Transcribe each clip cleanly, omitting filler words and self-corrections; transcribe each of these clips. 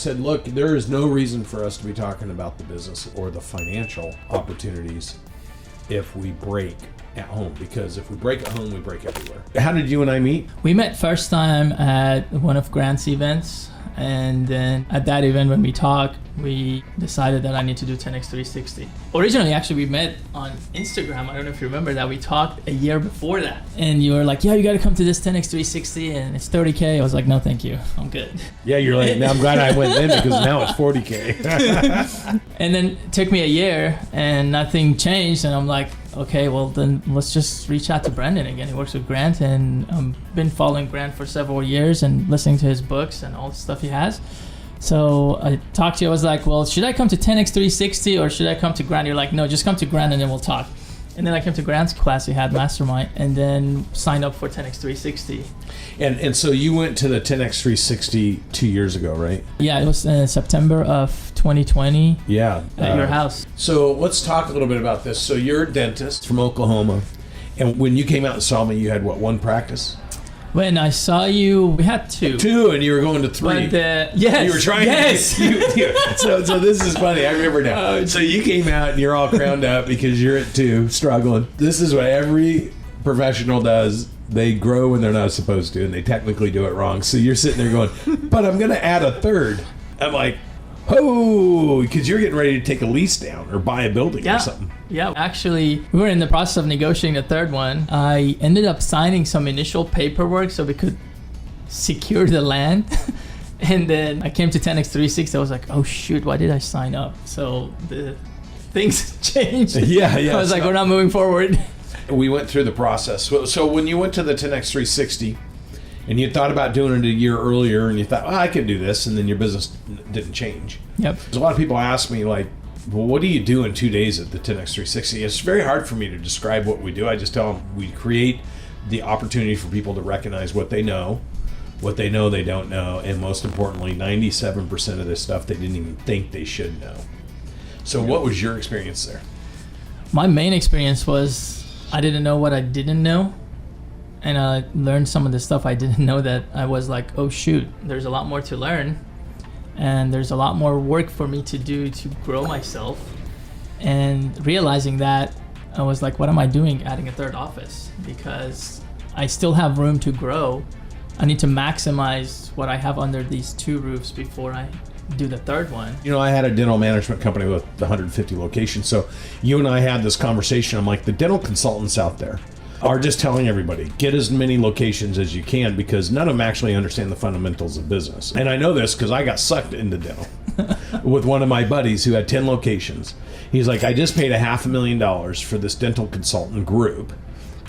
said, look, there is no reason for us to be talking about the business or the financial opportunities if we break at home, because if we break at home, we break everywhere. How did you and I meet? We met first time at one of Grant's events, and then at that event when we talked, we decided that I need to do 10x 360. Originally, actually, we met on Instagram. I don't know if you remember that. We talked a year before that, and you were like, yeah, you got to come to this 10x 360, and it's 30K. I was like, no, thank you. I'm good. Yeah, you're like, now I'm glad I went in because now it's 40K. And then it took me a year, and nothing changed, and I'm like, okay, well then let's just reach out to Brendan again. He works with Grant, and I've been following Grant for several years and listening to his books and all the stuff he has. So I talked to you. I was like, well, should I come to 10x 360 or should I come to Grant? You're like, no, just come to Grant and then we'll talk. And then I came to Grant's class. He had Mastermind, and then signed up for 10x 360. And so you went to the 10x 360 2 years ago, right? Yeah, it was in September of 2020. Yeah. At your house. So let's talk a little bit about this. So you're a dentist from Oklahoma. And when you came out and saw me, you had what, one practice? When I saw you, we had two. Two, and you were going to three. But, yes. You were trying to. So this is funny. I remember now. So you came out and you're all crowned up because you're at two, struggling. This is what every professional does. They grow when they're not supposed to, and they technically do it wrong. So you're sitting there going, but I'm going to add a third. I'm like, oh, because you're getting ready to take a lease down or buy a building or something. Yeah, actually, we were in the process of negotiating the third one. I ended up signing some initial paperwork so we could secure the land. And then I came to 10x 360. I was like, oh, shoot, why did I sign up? So the things changed. Yeah. I was like, we're not moving forward. We went through the process. So when you went to the 10x 360 and you thought about doing it a year earlier and you thought, I could do this, and then your business didn't change. Yep. There's a lot of people ask me, like, well, what do you do in 2 days at the 10x 360? It's very hard for me to describe what we do. I just tell them we create the opportunity for people to recognize what they know they don't know, and most importantly, 97% of this stuff they didn't even think they should know. So what was your experience there? My main experience was I didn't know what I didn't know. And I learned some of the stuff I didn't know, that I was like, oh shoot, there's a lot more to learn. And there's a lot more work for me to do to grow myself. And realizing that, I was like, what am I doing adding a third office? Because I still have room to grow. I need to maximize what I have under these two roofs before I do the third one. You know, I had a dental management company with 150 locations. So you and I had this conversation. I'm like, the dental consultants out there are just telling everybody, get as many locations as you can, because none of them actually understand the fundamentals of business. And I know this because I got sucked into dental with one of my buddies who had 10 locations. He's like, I just paid $500,000 for this dental consultant group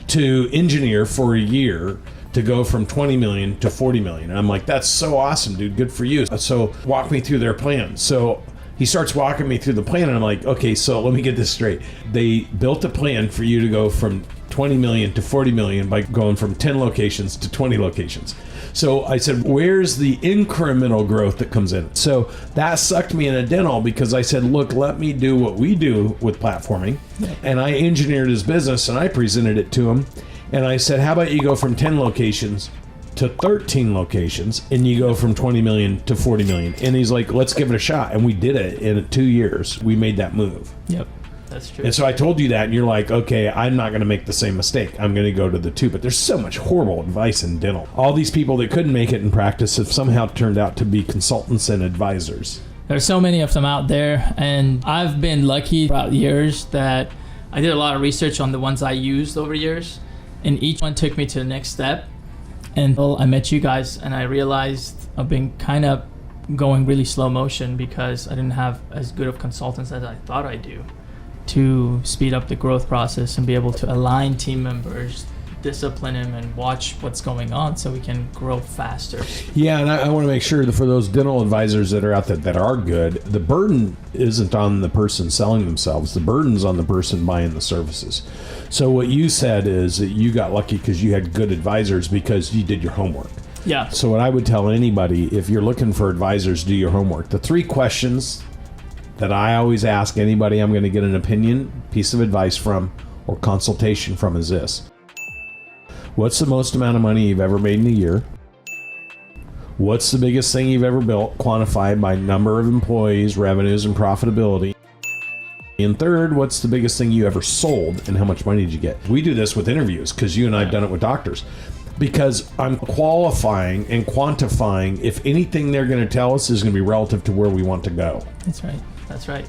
to engineer for a year to go from 20 million to 40 million. And I'm like, that's so awesome, dude. Good for you. So walk me through their plan. So he starts walking me through the plan, and I'm like, okay, so let me get this straight. They built a plan for you to go from 20 million to 40 million by going from 10 locations to 20 locations. So I said, where's the incremental growth that comes in? So that sucked me into dental, because I said, look, let me do what we do with platforming. And I engineered his business and I presented it to him. And I said, how about you go from 10 locations to 13 locations, and you go from 20 million to 40 million. And he's like, let's give it a shot. And we did it in 2 years. We made that move. Yep, that's true. And so I told you that, and you're like, okay, I'm not going to make the same mistake. I'm going to go to the two. But there's so much horrible advice in dental. All these people that couldn't make it in practice have somehow turned out to be consultants and advisors. There's so many of them out there, and I've been lucky throughout years that I did a lot of research on the ones I used over years, and each one took me to the next step. Until I met you guys, and I realized I've been kind of going really slow motion because I didn't have as good of consultants as I thought I do to speed up the growth process and be able to align team members, discipline them, and watch what's going on so we can grow faster. Yeah, and I want to make sure that for those dental advisors that are out there that are good, the burden isn't on the person selling themselves. The burden's on the person buying the services. So what you said is that you got lucky because you had good advisors because you did your homework. Yeah. So what I would tell anybody, if you're looking for advisors, do your homework. The 3 questions that I always ask anybody I'm going to get an opinion, piece of advice from, or consultation from is this. What's the most amount of money you've ever made in a year? What's the biggest thing you've ever built, quantified by number of employees, revenues, and profitability? And third, what's the biggest thing you ever sold and how much money did you get? We do this with interviews because you and I have done it with doctors. Because I'm qualifying and quantifying if anything they're going to tell us is going to be relative to where we want to go. That's right. That's right.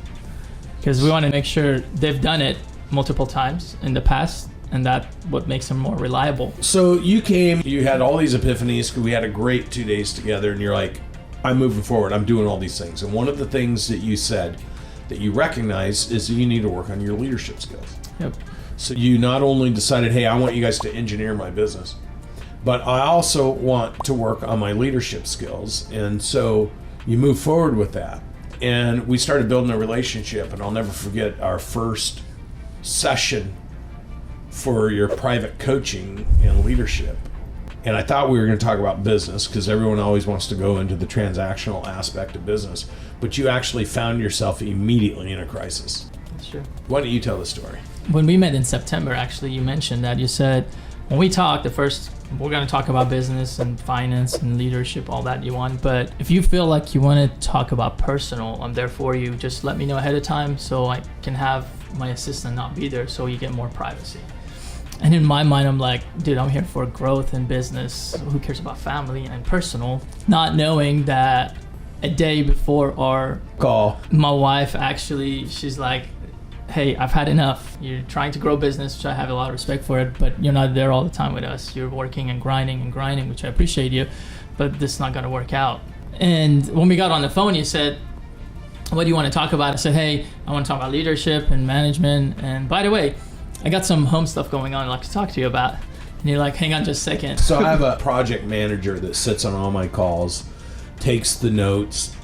Because we want to make sure they've done it multiple times in the past, and that's what makes them more reliable. So you came, you had all these epiphanies. We had a great 2 days together, and you're like, I'm moving forward. I'm doing all these things. And one of the things that you said that you recognize is that you need to work on your leadership skills. Yep. So you not only decided, hey, I want you guys to engineer my business, but I also want to work on my leadership skills. And so you move forward with that. And we started building a relationship. And I'll never forget our first session for your private coaching and leadership. And I thought we were going to talk about business because everyone always wants to go into the transactional aspect of business. But you actually found yourself immediately in a crisis. That's true. Why don't you tell the story? When we met in September, actually, you mentioned that. You said, when we talked, we're going to talk about business and finance and leadership, all that you want. But if you feel like you want to talk about personal, I'm there for you. Just let me know ahead of time so I can have my assistant not be there so you get more privacy. And in my mind, I'm like, dude, I'm here for growth and business. Who cares about family and personal? Not knowing that a day before our Call, my wife actually, she's like, hey, I've had enough. You're trying to grow business, which I have a lot of respect for it, but you're not there all the time with us. You're working and grinding, which I appreciate you, but this is not going to work out. And when we got on the phone, you said, what do you want to talk about? I said, hey, I want to talk about leadership and management. And by the way, I got some home stuff going on I'd like to talk to you about. And you're like, hang on just a second. So I have a project manager that sits on all my calls, takes the notes,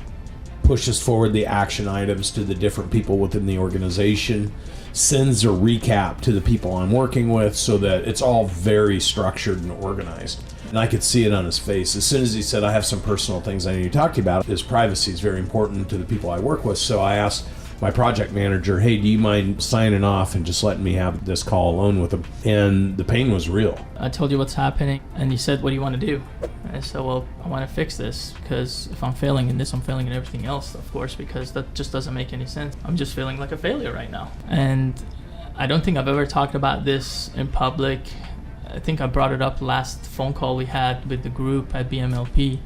pushes forward the action items to the different people within the organization, sends a recap to the people I'm working with so that it's all very structured and organized. And I could see it on his face. As soon as he said, I have some personal things I need to talk to you about, his privacy is very important to the people I work with. So I asked my project manager, hey, do you mind signing off and just letting me have this call alone with him? And the pain was real. I told you what's happening, and you said, what do you want to do? And I said, well, I want to fix this, because if I'm failing in this, I'm failing in everything else, of course, because that just doesn't make any sense. I'm just feeling like a failure right now. And I don't think I've ever talked about this in public. I think I brought it up last phone call we had with the group at BMLP.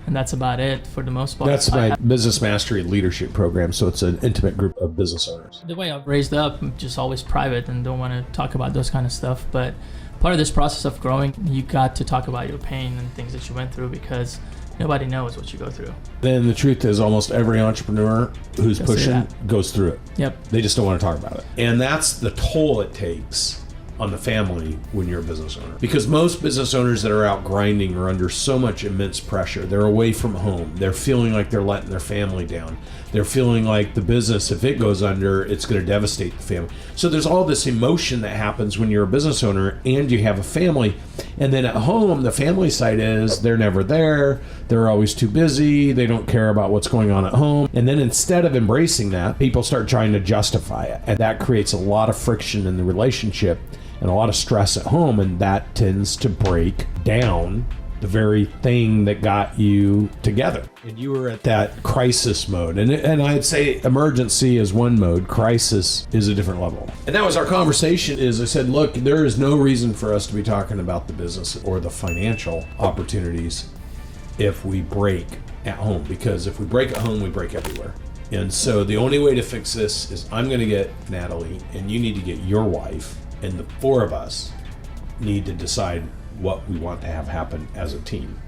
And that's about it for the most part. That's my Business Mastery Leadership Program, so it's an intimate group of business owners. The way I've raised up, I'm just always private and don't want to talk about those kind of stuff. But part of this process of growing, you got to talk about your pain and things that you went through, because nobody knows what you go through. Then the truth is, almost every entrepreneur who's pushing goes through it. Yep. They just don't want to talk about it. And that's the toll it takes on the family when you're a business owner. Because most business owners that are out grinding are under so much immense pressure. They're away from home. They're feeling like they're letting their family down. They're feeling like the business, if it goes under, it's going to devastate the family. So there's all this emotion that happens when you're a business owner and you have a family. And then at home, the family side is they're never there. They're always too busy. They don't care about what's going on at home. And then instead of embracing that, people start trying to justify it. And that creates a lot of friction in the relationship and a lot of stress at home, and that tends to break down the very thing that got you together. And you were at that crisis mode. And I'd say emergency is one mode, crisis is a different level. And that was our conversation. Is I said, look, there is no reason for us to be talking about the business or the financial opportunities if we break at home. Because if we break at home, we break everywhere. And so the only way to fix this is I'm going to get Natalie, and you need to get your wife, and the four of us need to decide what we want to have happen as a team.